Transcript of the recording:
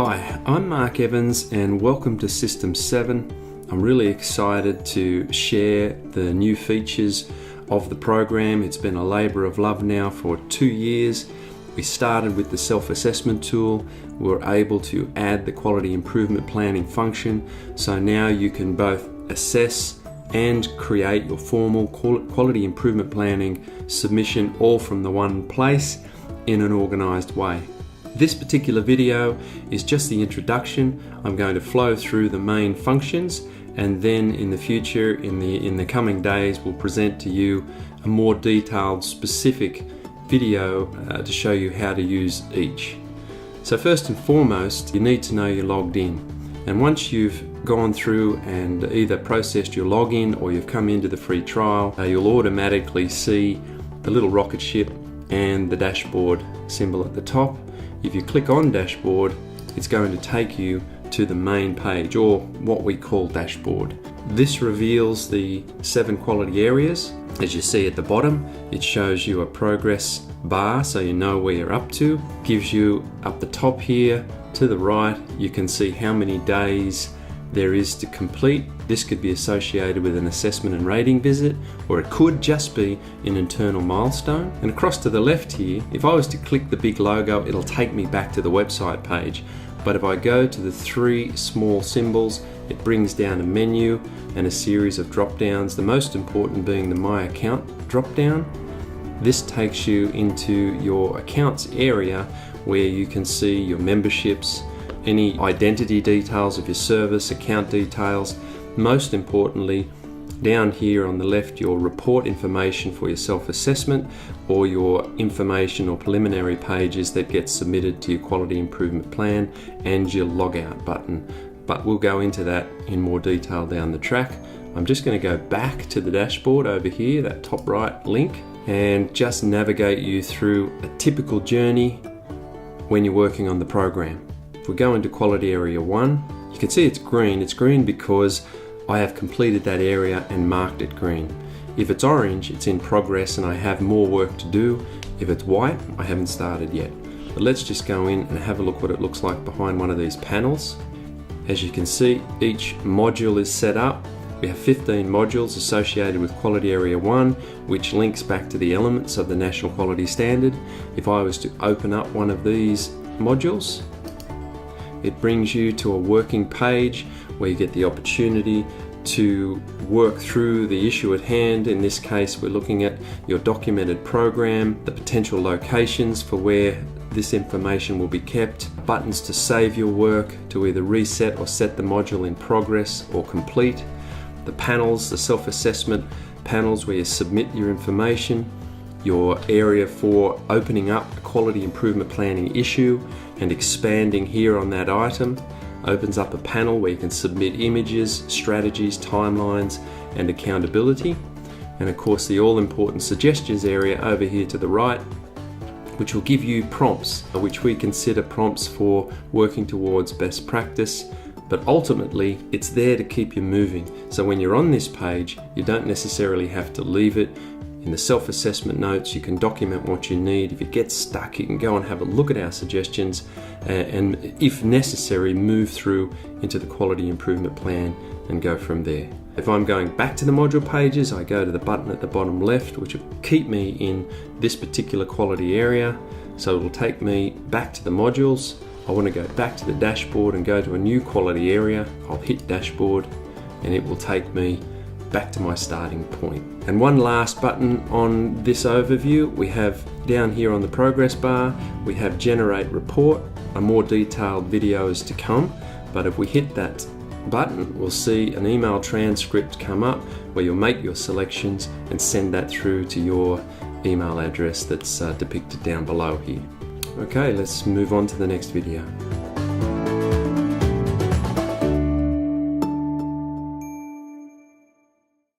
Hi, I'm Mark Evans and welcome to System 7. I'm really excited to share the new features of the program. It's been a labour of love now for 2 years. We started with the self-assessment tool. We were able to add the quality improvement planning function. So now you can both assess and create your formal quality improvement planning submission all from the one place in an organised way. This particular video is just the introduction. I'm going to flow through the main functions, and then in the future, in the coming days, we'll present to you a more detailed, specific video to show you how to use each. So first and foremost, you need to know you're logged in. And once you've gone through and either processed your login or you've come into the free trial, you'll automatically see the little rocket ship and the dashboard symbol at the top. If you click on dashboard, it's going to take you to the main page, or what we call dashboard. This reveals the 7 quality areas. As you see at the bottom, it shows you a progress bar so you know where you're up to. Gives you up the top here to the right, you can see how many days there is to complete. This could be associated with an assessment and rating visit, or it could just be an internal milestone. And across to the left here, if I was to click the big logo, it'll take me back to the website page. But if I go to the 3 small symbols, it brings down a menu and a series of drop downs, the most important being the My Account drop down. This takes you into your accounts area where you can see your memberships, any identity details of your service, account details. Most importantly, down here on the left, your report information for your self-assessment or your information or preliminary pages that get submitted to your quality improvement plan, and your logout button. But we'll go into that in more detail down the track. I'm just going to go back to the dashboard over here, that top right link, and just navigate you through a typical journey when you're working on the program. If we go into quality area 1, you can see it's green. It's green because I have completed that area and marked it green. If it's orange, it's in progress and I have more work to do. If it's white, I haven't started yet. But let's just go in and have a look what it looks like behind one of these panels. As you can see, each module is set up. We have 15 modules associated with quality area 1, which links back to the elements of the National Quality Standard. If I was to open up one of these modules, it brings you to a working page where you get the opportunity to work through the issue at hand. In this case, we're looking at your documented program, the potential locations for where this information will be kept, buttons to save your work, to either reset or set the module in progress or complete, the panels, the self-assessment panels where you submit your information, your area for opening up a quality improvement planning issue and expanding here on that item. Opens up a panel where you can submit images, strategies, timelines, and accountability. And of course, the all-important suggestions area over here to the right, which will give you prompts, which we consider prompts for working towards best practice. But ultimately, it's there to keep you moving. So when you're on this page, you don't necessarily have to leave it. In the self-assessment notes, you can document what you need. If you get stuck, you can go and have a look at our suggestions and if necessary, move through into the quality improvement plan and go from there. If I'm going back to the module pages, I go to the button at the bottom left, which will keep me in this particular quality area. So it will take me back to the modules. I want to go back to the dashboard and go to a new quality area. I'll hit dashboard and it will take me back to my starting point. And one last button on this overview, we have down here on the progress bar, we have generate report. A more detailed video is to come, but if we hit that button, we'll see an email transcript come up where you'll make your selections and send that through to your email address that's depicted down below here. Okay, let's move on to the next video.